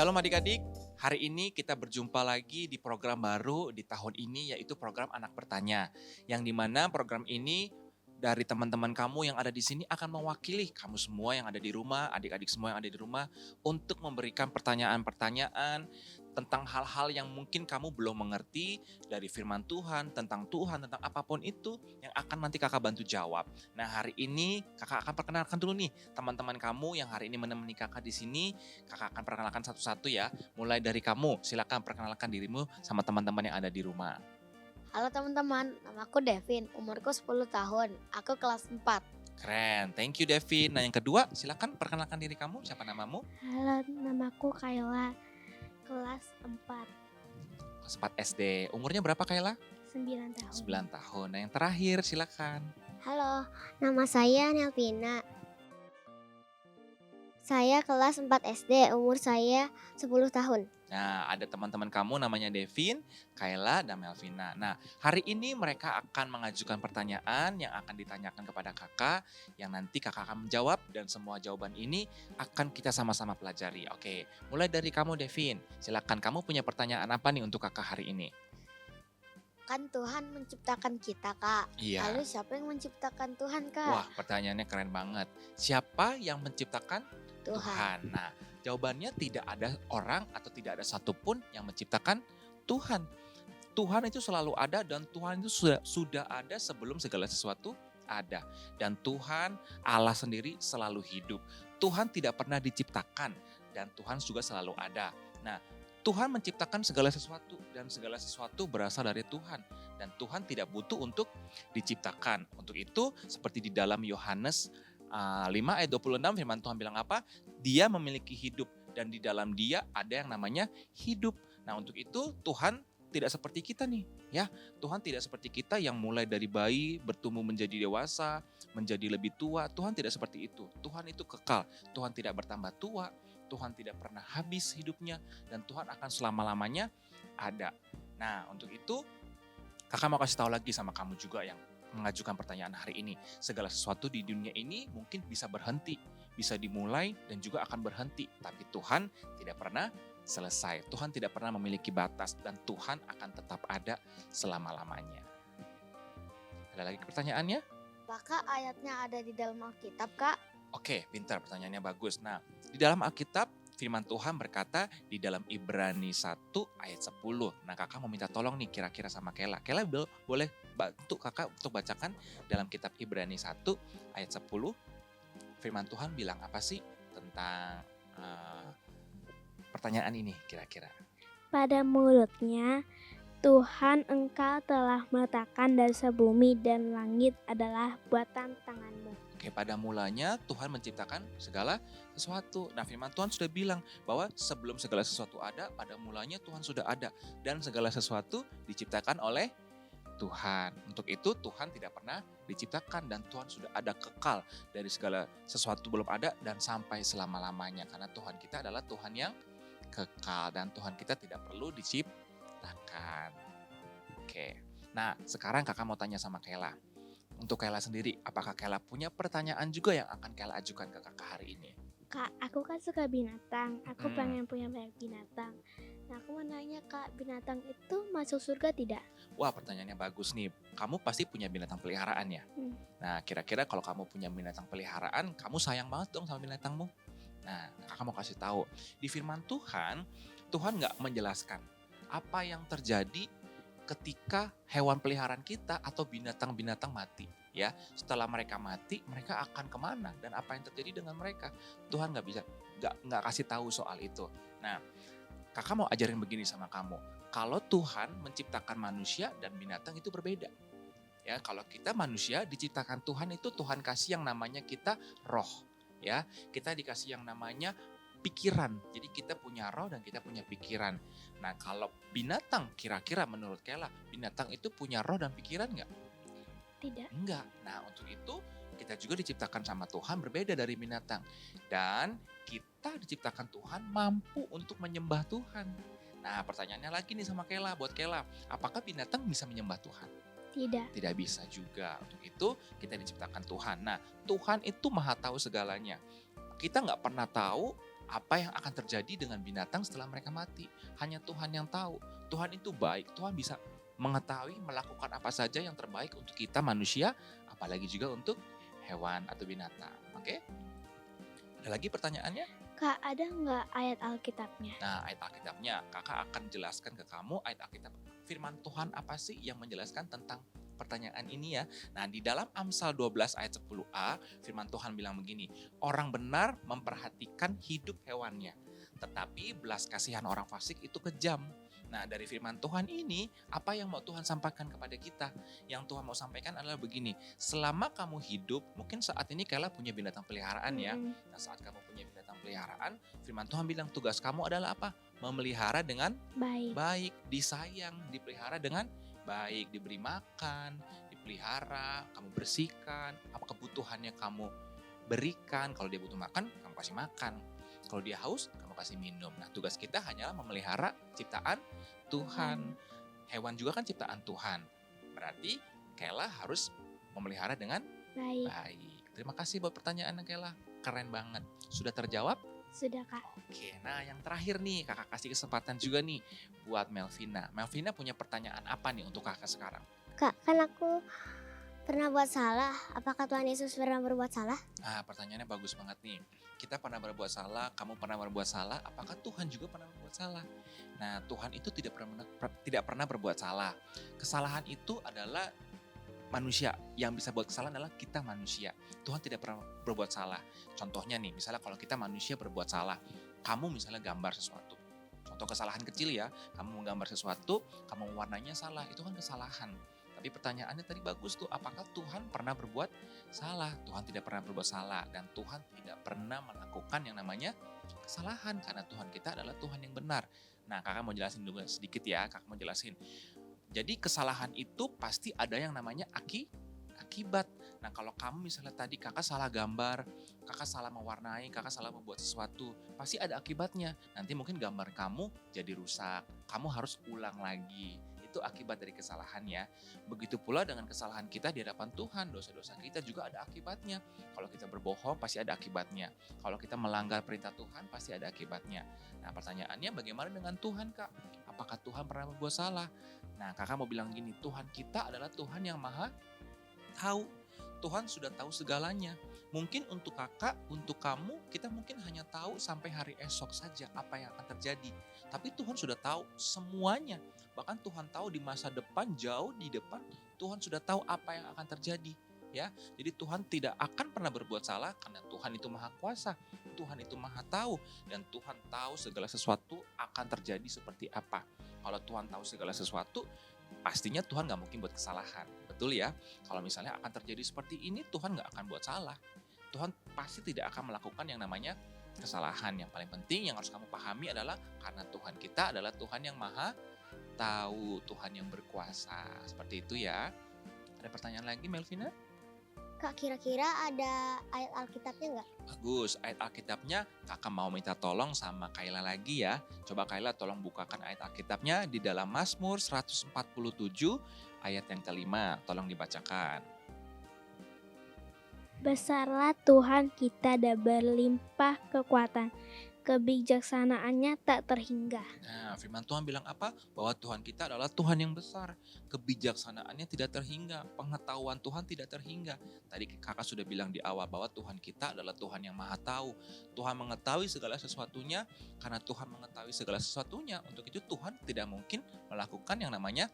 Shalom adik-adik, hari ini kita berjumpa lagi di program baru di tahun ini yaitu program Anak Bertanya. Yang dimana program ini dari teman-teman kamu yang ada di sini akan mewakili kamu semua yang ada di rumah, adik-adik semua yang ada di rumah untuk memberikan pertanyaan-pertanyaan tentang hal-hal yang mungkin kamu belum mengerti dari firman Tuhan, tentang apapun itu yang akan nanti kakak bantu jawab. Nah hari ini kakak akan perkenalkan dulu nih teman-teman kamu yang hari ini menemani kakak di sini. Kakak akan perkenalkan satu-satu ya. Mulai dari kamu, silakan perkenalkan dirimu sama teman-teman yang ada di rumah. Halo teman-teman, namaku Devin, umurku 10 tahun, aku kelas 4. Keren, thank you Devin. Nah yang kedua, silakan perkenalkan diri kamu, siapa namamu? Halo, namaku Kayla, kelas 4, Kelas 4 SD. Umurnya berapa Kayla? 9 tahun. 9 tahun. Nah yang terakhir, silakan. Halo, nama saya Nelvina. Saya kelas 4 SD, umur saya 10 tahun. Nah, ada teman-teman kamu namanya Devin, Kayla, dan Melvina. Nah, hari ini mereka akan mengajukan pertanyaan yang akan ditanyakan kepada kakak, yang nanti kakak akan menjawab, dan semua jawaban ini akan kita sama-sama pelajari. Oke, mulai dari kamu Devin. Silakan, kamu punya pertanyaan apa nih untuk kakak hari ini? Kan Tuhan menciptakan kita, Kak. Iya. Lalu siapa yang menciptakan Tuhan, Kak? Wah, pertanyaannya keren banget. Siapa yang menciptakan? Tuhan. Nah, jawabannya tidak ada orang atau tidak ada satupun yang menciptakan Tuhan. Tuhan itu selalu ada dan Tuhan itu sudah ada sebelum segala sesuatu ada. Dan Tuhan Allah sendiri selalu hidup. Tuhan tidak pernah diciptakan dan Tuhan juga selalu ada. Nah, Tuhan menciptakan segala sesuatu dan segala sesuatu berasal dari Tuhan. Dan Tuhan tidak butuh untuk diciptakan. Untuk itu seperti di dalam Yohanes 5 ayat 26 firman Tuhan bilang apa? Dia memiliki hidup dan di dalam dia ada yang namanya hidup. Nah untuk itu Tuhan tidak seperti kita nih ya. Tuhan tidak seperti kita yang mulai dari bayi bertumbuh menjadi dewasa, menjadi lebih tua. Tuhan tidak seperti itu. Tuhan itu kekal. Tuhan tidak bertambah tua. Tuhan tidak pernah habis hidupnya dan Tuhan akan selama-lamanya ada. Nah untuk itu kakak mau kasih tahu lagi sama kamu juga yang mengajukan pertanyaan hari ini. Segala sesuatu di dunia ini mungkin bisa berhenti, bisa dimulai dan juga akan berhenti. Tapi Tuhan tidak pernah selesai. Tuhan tidak pernah memiliki batas dan Tuhan akan tetap ada selama-lamanya. Ada lagi pertanyaannya? Apakah ayatnya ada di dalam Alkitab, Kak? Oke, pintar, pertanyaannya bagus. Nah, di dalam Alkitab firman Tuhan berkata di dalam Ibrani 1 ayat 10. Nah kakak mau minta tolong nih kira-kira sama Kela. Kela boleh bantu kakak untuk bacakan dalam kitab Ibrani 1 ayat 10. Firman Tuhan bilang apa sih tentang pertanyaan ini kira-kira? Pada mulutnya, Tuhan engkau telah meletakkan dasar bumi dan langit adalah buatan tanganmu. Oke, pada mulanya Tuhan menciptakan segala sesuatu. Nah firman Tuhan sudah bilang bahwa sebelum segala sesuatu ada, pada mulanya Tuhan sudah ada. Dan segala sesuatu diciptakan oleh Tuhan. Untuk itu Tuhan tidak pernah diciptakan dan Tuhan sudah ada kekal dari segala sesuatu belum ada dan sampai selama-lamanya. Karena Tuhan kita adalah Tuhan yang kekal dan Tuhan kita tidak perlu diciptakan. Oke, nah sekarang kakak mau tanya sama Kela. Untuk Kayla sendiri, apakah Kayla punya pertanyaan juga yang akan Kayla ajukan ke kakak hari ini? Kak, aku kan suka binatang, aku pengen punya banyak binatang. Nah aku mau nanya Kak, binatang itu masuk surga tidak? Wah pertanyaannya bagus nih, kamu pasti punya binatang peliharaan ya? Nah kira-kira kalau kamu punya binatang peliharaan, kamu sayang banget dong sama binatangmu? Nah kakak mau kasih tahu, di firman Tuhan, Tuhan gak menjelaskan apa yang terjadi ketika hewan peliharaan kita atau binatang-binatang mati ya, setelah mereka mati mereka akan kemana dan apa yang terjadi dengan mereka, Tuhan nggak kasih tahu soal itu. Nah kakak mau ajarin begini sama kamu, kalau Tuhan menciptakan manusia dan binatang itu berbeda ya. Kalau kita manusia diciptakan Tuhan itu Tuhan kasih yang namanya kita roh ya, kita dikasih yang namanya pikiran. Jadi kita punya roh dan kita punya pikiran. Nah kalau binatang kira-kira menurut Kela, binatang itu punya roh dan pikiran nggak? Tidak. Enggak. Nah untuk itu kita juga diciptakan sama Tuhan berbeda dari binatang. Dan kita diciptakan Tuhan mampu untuk menyembah Tuhan. Nah pertanyaannya lagi nih sama Kela, buat Kela, apakah binatang bisa menyembah Tuhan? Tidak. Tidak bisa juga. Untuk itu kita diciptakan Tuhan. Nah Tuhan itu maha tahu segalanya. Kita nggak pernah tahu Apa yang akan terjadi dengan binatang setelah mereka mati? Hanya Tuhan yang tahu. Tuhan itu baik, Tuhan bisa mengetahui melakukan apa saja yang terbaik untuk kita manusia, apalagi juga untuk hewan atau binatang. Oke? Ada lagi pertanyaannya? Kak, ada nggak ayat Alkitabnya? Nah, ayat Alkitabnya, kakak akan jelaskan ke kamu ayat Alkitab. Firman Tuhan apa sih yang menjelaskan tentang pertanyaan ini ya? Nah, di dalam Amsal 12 ayat 10a, firman Tuhan bilang begini, orang benar memperhatikan hidup hewannya, tetapi belas kasihan orang fasik itu kejam. Nah, dari firman Tuhan ini, apa yang mau Tuhan sampaikan kepada kita? Yang Tuhan mau sampaikan adalah begini, selama kamu hidup, mungkin saat ini Kayla punya binatang peliharaan ya. Nah, saat kamu punya binatang peliharaan, firman Tuhan bilang tugas kamu adalah apa? Memelihara dengan Baik. baik, disayang, dipelihara dengan baik, diberi makan, dipelihara, kamu bersihkan, apa kebutuhannya kamu berikan. Kalau dia butuh makan, kamu kasih makan. Kalau dia haus, kamu kasih minum. Nah, tugas kita hanyalah memelihara ciptaan Tuhan. Hewan juga kan ciptaan Tuhan. Berarti Kayla harus memelihara dengan Baik. baik. Terima kasih buat pertanyaannya Kayla. Keren banget. Sudah terjawab? Sudah, Kak. Oke, nah yang terakhir nih kakak kasih kesempatan juga nih buat Melvina. Melvina punya pertanyaan apa nih untuk kakak sekarang? Kak, kan aku pernah buat salah. Apakah Tuhan Yesus pernah berbuat salah? Nah pertanyaannya bagus banget nih. Kita pernah berbuat salah, kamu pernah berbuat salah, apakah Tuhan juga pernah berbuat salah? Nah Tuhan itu tidak pernah berbuat salah. Kesalahan itu adalah manusia. Yang bisa buat kesalahan adalah kita manusia. Tuhan tidak pernah berbuat salah. Contohnya nih, misalnya kalau kita manusia berbuat salah, kamu misalnya gambar sesuatu. Contoh kesalahan kecil ya, kamu menggambar sesuatu, kamu mewarnainya salah, itu kan kesalahan. Tapi pertanyaannya tadi bagus tuh, apakah Tuhan pernah berbuat salah? Tuhan tidak pernah berbuat salah dan Tuhan tidak pernah melakukan yang namanya kesalahan karena Tuhan kita adalah Tuhan yang benar. Nah, kakak mau jelasin dulu sedikit ya, kakak mau jelasin. Jadi kesalahan itu pasti ada yang namanya akibat. Nah kalau kamu misalnya tadi kakak salah gambar, kakak salah mewarnai, kakak salah membuat sesuatu, pasti ada akibatnya. Nanti mungkin gambar kamu jadi rusak, kamu harus ulang lagi. Itu akibat dari kesalahan ya. Begitu pula dengan kesalahan kita di hadapan Tuhan, dosa-dosa kita juga ada akibatnya. Kalau kita berbohong pasti ada akibatnya. Kalau kita melanggar perintah Tuhan pasti ada akibatnya. Nah pertanyaannya bagaimana dengan Tuhan Kak? Apakah Tuhan pernah berbuat salah? Nah kakak mau bilang gini, Tuhan kita adalah Tuhan yang maha tahu. Tuhan sudah tahu segalanya. Mungkin untuk kakak, untuk kamu, kita mungkin hanya tahu sampai hari esok saja apa yang akan terjadi. Tapi Tuhan sudah tahu semuanya. Bahkan Tuhan tahu di masa depan, jauh di depan, Tuhan sudah tahu apa yang akan terjadi. Ya, jadi Tuhan tidak akan pernah berbuat salah karena Tuhan itu maha kuasa, Tuhan itu maha tahu, dan Tuhan tahu segala sesuatu akan terjadi seperti apa. Kalau Tuhan tahu segala sesuatu, pastinya Tuhan gak mungkin buat kesalahan, betul ya? Kalau misalnya akan terjadi seperti ini, Tuhan gak akan buat salah. Tuhan pasti tidak akan melakukan yang namanya kesalahan. Yang paling penting yang harus kamu pahami adalah karena Tuhan kita adalah Tuhan yang maha tahu, Tuhan yang berkuasa. Seperti itu ya. Ada pertanyaan lagi Melvina? Kak, kira-kira ada ayat Alkitabnya nggak? Bagus, ayat Alkitabnya kakak mau minta tolong sama Kayla lagi ya. Coba Kayla tolong bukakan ayat Alkitabnya di dalam Mazmur 147 ayat yang kelima. Tolong dibacakan. Besarlah Tuhan kita dan berlimpah kekuatan. Kebijaksanaannya tak terhingga. Nah, firman Tuhan bilang apa? Bahwa Tuhan kita adalah Tuhan yang besar. Kebijaksanaannya tidak terhingga. Pengetahuan Tuhan tidak terhingga. Tadi kakak sudah bilang di awal bahwa Tuhan kita adalah Tuhan yang maha tahu. Tuhan mengetahui segala sesuatunya. Karena Tuhan mengetahui segala sesuatunya. Untuk itu Tuhan tidak mungkin melakukan yang namanya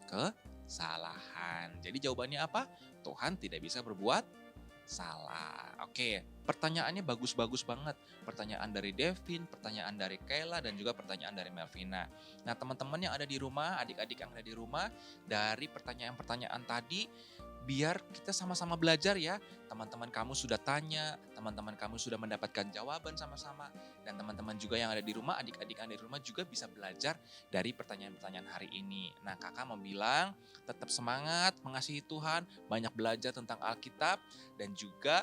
kesalahan. Jadi jawabannya apa? Tuhan tidak bisa berbuat salah. Oke, pertanyaannya bagus-bagus banget. Pertanyaan dari Devin, pertanyaan dari Kayla, dan juga pertanyaan dari Melvina. Nah teman-teman yang ada di rumah, adik-adik yang ada di rumah, dari pertanyaan-pertanyaan tadi, biar kita sama-sama belajar ya. Teman-teman kamu sudah tanya, teman-teman kamu sudah mendapatkan jawaban sama-sama. Dan teman-teman juga yang ada di rumah, adik-adik yang ada di rumah juga bisa belajar dari pertanyaan-pertanyaan hari ini. Nah kakak mau bilang, tetap semangat mengasihi Tuhan, banyak belajar tentang Alkitab, dan juga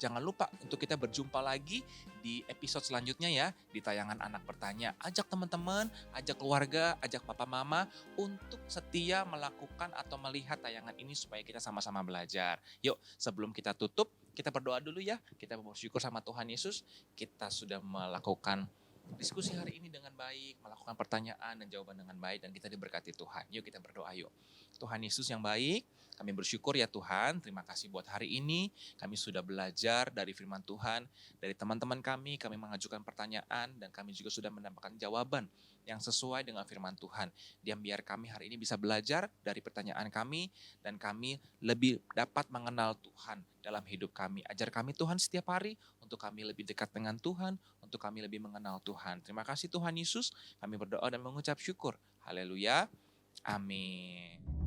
jangan lupa untuk kita berjumpa lagi di episode selanjutnya ya, di tayangan Anak Bertanya. Ajak teman-teman, ajak keluarga, ajak papa mama untuk setia melakukan atau melihat tayangan ini supaya kita sama-sama belajar. Yuk, sebelum kita tutup, kita berdoa dulu ya. Kita bersyukur sama Tuhan Yesus. Kita sudah melakukan diskusi hari ini dengan baik, melakukan pertanyaan dan jawaban dengan baik, dan kita diberkati Tuhan. Yuk kita berdoa yuk. Tuhan Yesus yang baik, kami bersyukur ya Tuhan. Terima kasih buat hari ini. Kami sudah belajar dari firman Tuhan. Dari teman-teman kami mengajukan pertanyaan dan kami juga sudah mendapatkan jawaban yang sesuai dengan firman Tuhan. Dan biar kami hari ini bisa belajar dari pertanyaan kami dan kami lebih dapat mengenal Tuhan dalam hidup kami. Ajar kami Tuhan setiap hari untuk kami lebih dekat dengan Tuhan, untuk kami lebih mengenal Tuhan. Terima kasih Tuhan Yesus. Kami berdoa dan mengucap syukur. Haleluya. Amin.